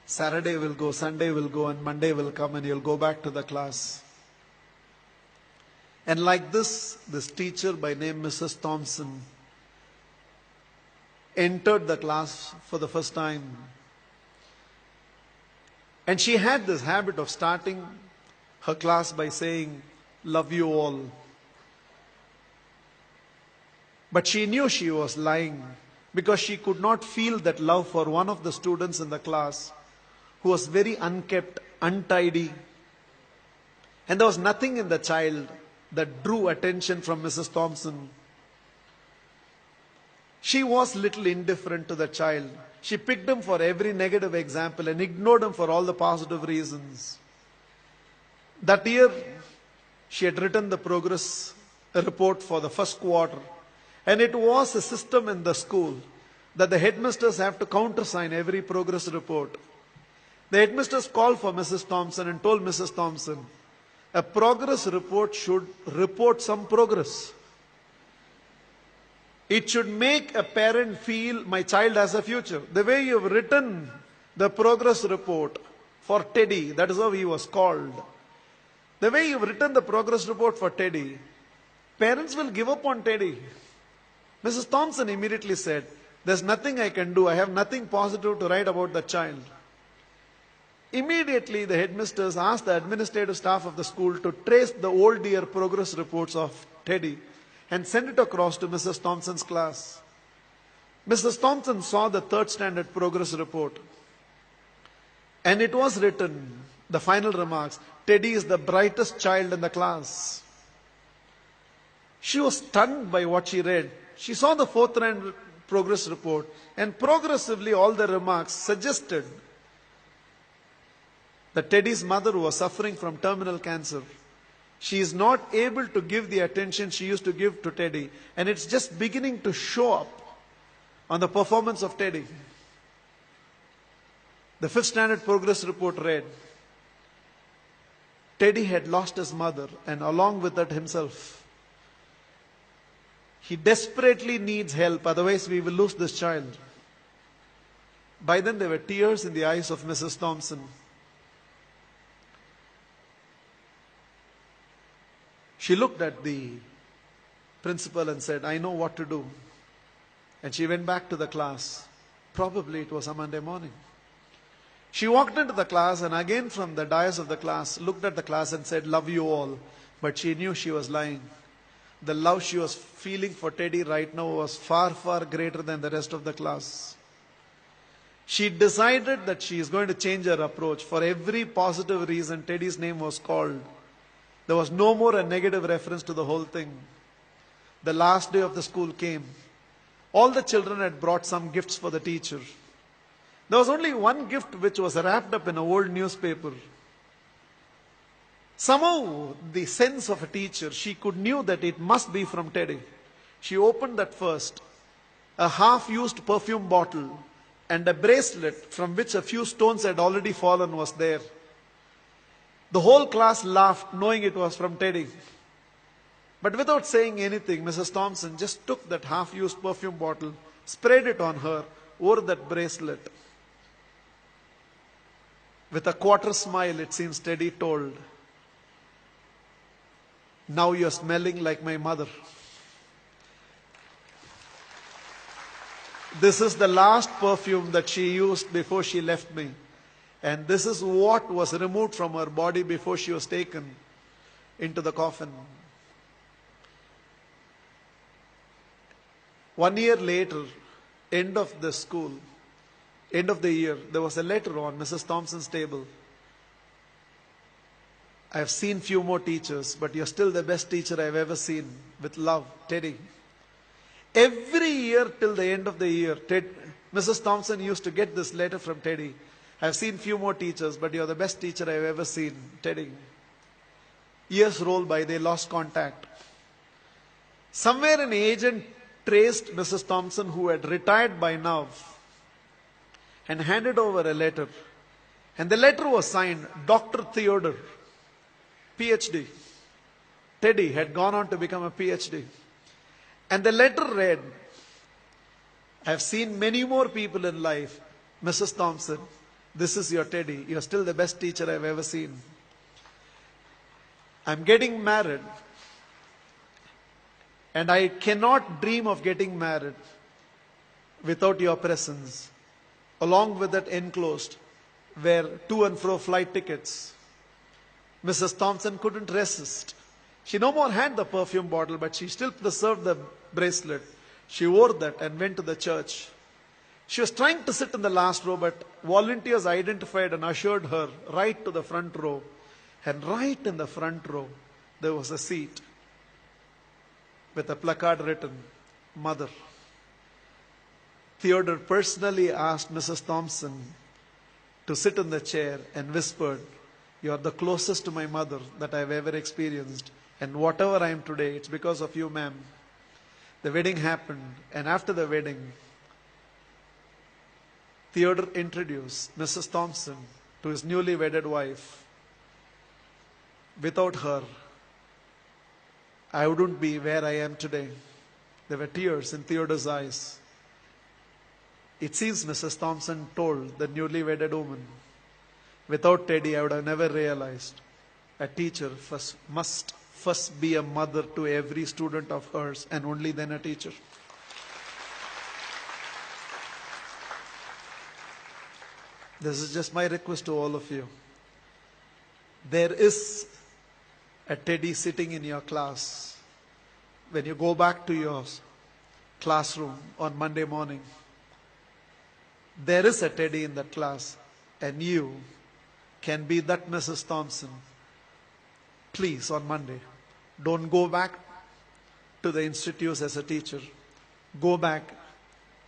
Saturday will go, Sunday will go, and Monday will come and you'll go back to the class. And like this teacher by name Mrs. Thompson entered the class for the first time. And she had this habit of starting her class by saying, "Love you all." But she knew she was lying because she could not feel that love for one of the students in the class who was very unkept, untidy. And there was nothing in the child that drew attention from Mrs. Thompson. She was little indifferent to the child. She picked him for every negative example and ignored him for all the positive reasons. That year, she had written the progress report for the first quarter. And it was a system in the school that the headmasters have to countersign every progress report. The headmasters called for Mrs. Thompson and told Mrs. Thompson, a progress report should report some progress. It should make a parent feel my child has a future. The way you've written the progress report for Teddy, that is how he was called. The way you've written the progress report for Teddy, parents will give up on Teddy. Mrs. Thompson immediately said, there's nothing I can do. I have nothing positive to write about the child. Immediately, the headmasters asked the administrative staff of the school to trace the old year progress reports of Teddy and send it across to Mrs. Thompson's class. Mrs. Thompson saw the third standard progress report. And it was written, the final remarks, Teddy is the brightest child in the class. She was stunned by what she read. She saw the fourth round progress report, and progressively all the remarks suggested that Teddy's mother was suffering from terminal cancer. She is not able to give the attention she used to give to Teddy, and it's just beginning to show up on the performance of Teddy. The fifth standard progress report read, Teddy had lost his mother and along with that himself. He desperately needs help, otherwise we will lose this child. By then there were tears in the eyes of Mrs. Thompson. She looked at the principal and said, I know what to do. And she went back to the class. Probably it was a Monday morning. She walked into the class and again from the dais of the class, looked at the class and said, love you all. But she knew she was lying. The love she was feeling for Teddy right now was far, far greater than the rest of the class. She decided that she is going to change her approach. For every positive reason, Teddy's name was called. There was no more a negative reference to the whole thing. The last day of the school came. All the children had brought some gifts for the teacher. There was only one gift which was wrapped up in an old newspaper. Somehow, the sense of a teacher, she knew that it must be from Teddy. She opened that first. A half-used perfume bottle and a bracelet from which a few stones had already fallen was there. The whole class laughed, knowing it was from Teddy. But without saying anything, Mrs. Thompson just took that half-used perfume bottle, sprayed it on her, wore that bracelet. With a quarter smile, it seems Teddy told, now you're smelling like my mother. This is the last perfume that she used before she left me. And this is what was removed from her body before she was taken into the coffin. 1 year later, end of the school, end of the year, there was a letter on Mrs. Thompson's table. I have seen few more teachers, but you're still the best teacher I've ever seen. With love, Teddy. Every year till the end of the year, Mrs. Thompson used to get this letter from Teddy. I've seen few more teachers, but you're the best teacher I've ever seen, Teddy. Years rolled by, they lost contact. Somewhere an agent traced Mrs. Thompson, who had retired by now, and handed over a letter. And the letter was signed, Dr. Theodore, PhD. Teddy had gone on to become a PhD. And the letter read, I have seen many more people in life, Mrs. Thompson, This is your Teddy. You're still the best teacher I've ever seen. I'm getting married, and I cannot dream of getting married without your presence. Along with that enclosed were to and fro flight tickets. Mrs. Thompson couldn't resist. She no more had the perfume bottle, but she still preserved the bracelet. She wore that and went to the church. She was trying to sit in the last row, but volunteers identified and ushered her right to the front row. And right in the front row, there was a seat with a placard written, Mother. Theodore personally asked Mrs. Thompson to sit in the chair and whispered, "You are the closest to my mother that I have ever experienced. And whatever I am today, it's because of you, ma'am." The wedding happened, and after the wedding, Theodore introduced Mrs. Thompson to his newly wedded wife. Without her, I wouldn't be where I am today. There were tears in Theodore's eyes. It seems Mrs. Thompson told the newly wedded woman, "Without Teddy, I would have never realized a teacher must first be a mother to every student of hers, and only then a teacher." This is just my request to all of you. There is a Teddy sitting in your class. When you go back to your classroom on Monday morning, there is a Teddy in that class, and you can be that Mrs. Thompson. Please, on Monday, don't go back to the institutes as a teacher. Go back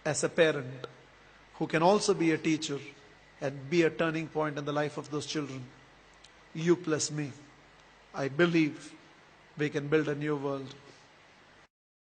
as a parent who can also be a teacher and be a turning point in the life of those children. You plus me. I believe we can build a new world.